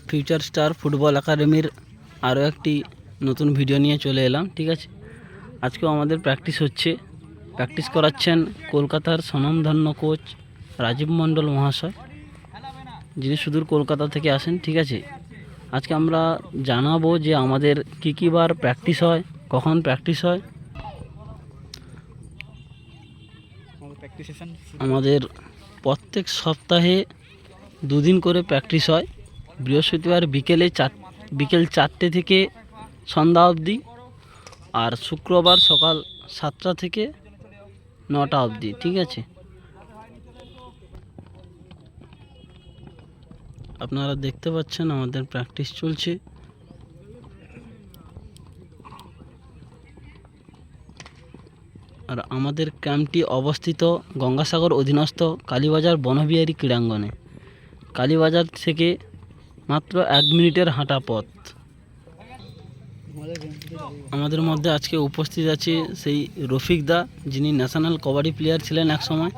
Future star football একাডেমির আরও একটি নতুন ভিডিও নিয়ে চলে এলাম। ঠিক আছে, আজকেও আমাদের প্র্যাকটিস হচ্ছে। প্র্যাকটিস করাচ্ছেন কলকাতার স্বনামধন্য কোচ রাজীব মণ্ডল মহাশয়, যিনি সুদূর কলকাতা থেকে আসেন। ঠিক আছে, আজকে আমরা জানাবো যে আমাদের কী বার প্র্যাকটিস হয়, কখন প্র্যাকটিস হয়। আমাদের প্রত্যেক সপ্তাহে দুদিন করে প্র্যাকটিস হয়। বৃহস্পতিবার বিকেল 4টে থেকে সন্ধ্যা অবধি, আর শুক্রবার সকাল 7টা থেকে 9টা অবধি। ঠিক আছে, আপনারা দেখতে পাচ্ছেন আমাদের প্র্যাকটিস চলছে। আর আমাদের ক্যাম্পটি অবস্থিত গঙ্গাসাগর অধীনস্থ কালীবাজার বনবিহারী ক্রীড়াঙ্গনে। কালীবাজার থেকে মাত্র 1 মিনিটের হাঁটা পথ। আমাদের মধ্যে আজকে উপস্থিত আছে সেই রফিক দা, যিনি ন্যাশনাল কবাডি প্লেয়ার ছিলেন এক সময়।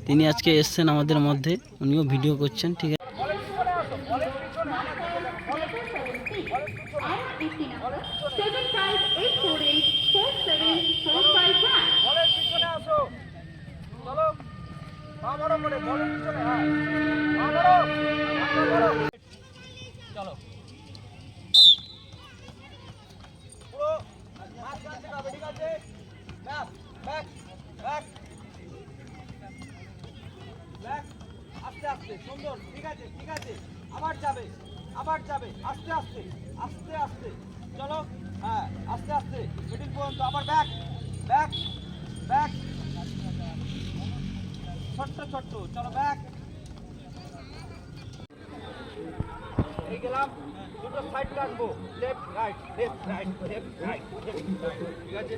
তিনি আজকে এসছেন আমাদের মধ্যে, উনিও ভিডিও করছেন। ঠিক আছে, আস্তে আস্তে সুন্দর। ঠিক আছে ঠিক আছে, আবার যাবে আস্তে আস্তে আস্তে আস্তে। চলো, হ্যাঁ আস্তে আস্তে মিডিল পর্যন্ত। আবার ব্যাক ব্যাক ব্যাক, ছোট্ট ছোট্ট। চলো ব্যাক। এই গেলাম, দুটো সাইড রাখবো, left right left right left right. ঠিক আছে,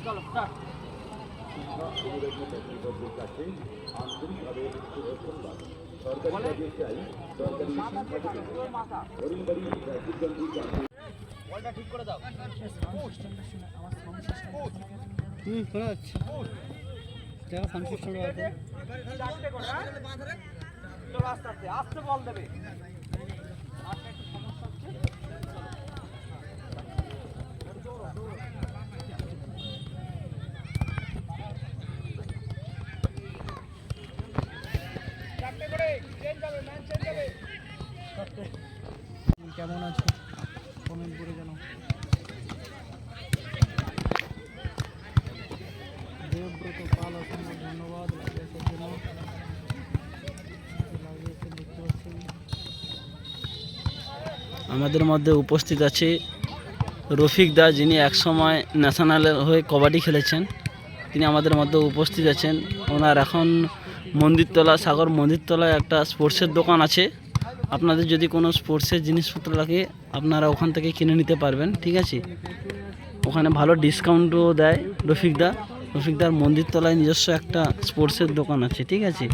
চলো স্টার্ট। বলটা ঠিক করে দাও। চলো আস্তে আস্তে আস্তে বল দেবে। কেমন আছো কমেন্ট করে জানাও। দেবব্রত পাল, অসংখ্য ধন্যবাদ লাগিয়েছেন জন্য। লাগিয়েছেন দেখতে পাচ্ছেন। আমাদের মধ্যে উপস্থিত আছে রফিক দা, যিনি একসময় ন্যাশনালের হয়ে কবাডি খেলেছেন। তিনি আমাদের মধ্যে উপস্থিত আছেন। ওনার এখন সাগর মন্দিরতলায় একটা স্পোর্টসের দোকান আছে। আপনাদের যদি কোনো স্পোর্টসের জিনিসপত্র লাগে, আপনারা ওখান থেকে কিনে নিতে পারবেন। ঠিক আছে, ওখানে ভালো ডিসকাউন্টও দেয় রফিকদার মন্দিরতলায় নিজস্ব একটা স্পোর্টসের দোকান আছে। ঠিক আছে,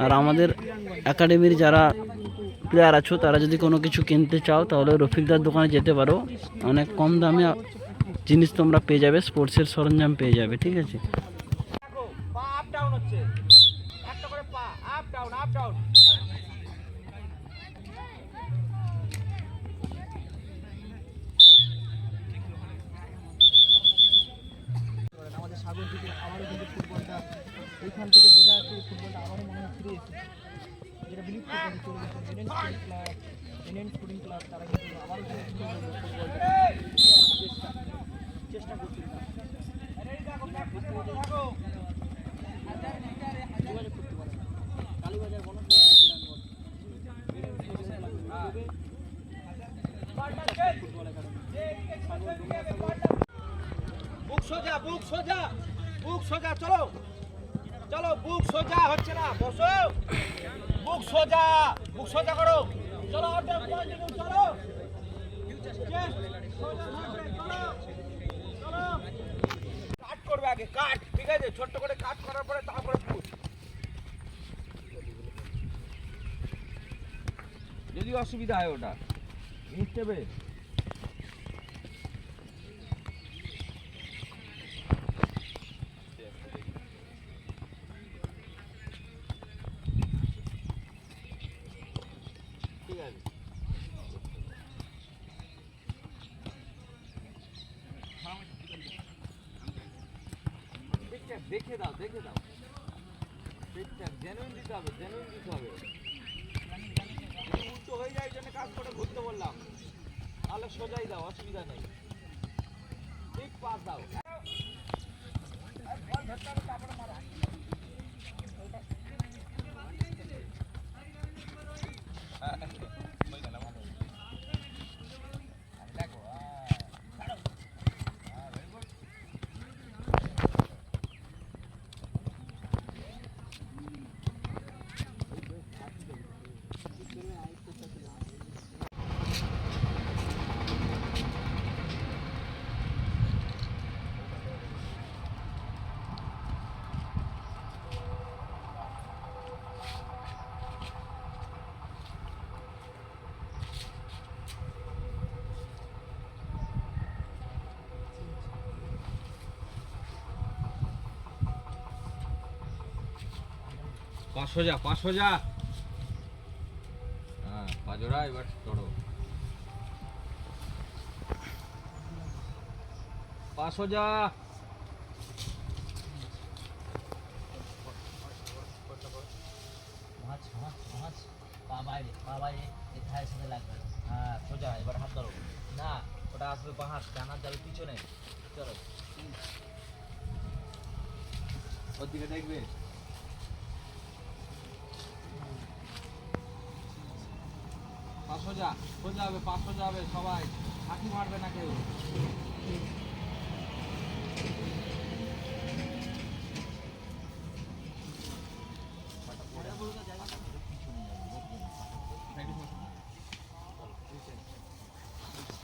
আর আমাদের একাডেমির যারা প্লেয়ার আছো, তারা যদি কোনো কিছু কিনতে চাও, তাহলে রফিকদার দোকানে যেতে পারো। অনেক কম দামে জিনিস তোমরা পেয়ে যাবে, স্পোর্টসের সরঞ্জাম পেয়ে যাবে। ঠিক আছে, পা আপ ডাউন হচ্ছে, একটা করে পা আপ ডাউন আপ ডাউন। আমাদের সাগর থেকে আবারও কিন্তু ফুটবলটা এইখান থেকে বোঝা যাচ্ছে ফুটবলটা আবারও মনে হয় ফিরে এসেছে। যেটা বিলিভ করতে চলে গেছে এনএন স্পোর্টিং ক্লাব, তারা কিন্তু আবারও ফুটবলটা চেষ্টা করছে। যোগাযোগ করতে পারে কালীবাজার বনবিহারী ক্রীড়াঙ্গন, ফুটবল একাডেমি। বুক সোজা বুক সোজা বুক সোজা। চলো চলো, বুক সোজা হচ্ছে না, বসো। বুক সোজা করো। চলো চলো, কাট করবে আগে, কাট। ঠিক আছে, ছোট্ট করে কাট করার পরে তারপরে পুশ। যদি অসুবিধা হয় ওটা নিতে দেখে দাও ঠিকঠাক জেনুইন দিতে হবে যদি উল্টো হয়ে যায় এই জন্য কাজ করে ঘুরতে বললাম, তাহলে সোজাই দাও, অসুবিধা নেই। ঠিক পাস দাও। বল ধরতে হবে, তারপরে মারো। পাঁচশো যা। হ্যাঁ, পাঁচোড়া এবার চড়ো। 500 যা। পা বাইরে এই ধারের সাথে লাগবে। হ্যাঁ সোজা, এবার হাত ধরো। না, ওটা আসবে বাঁ হাত, ডান হাত যাবে পিছনে। চলো, ওর দিকে দেখবে। সোজা হবে সবাই, ফাঁকি মারবে না কেউ।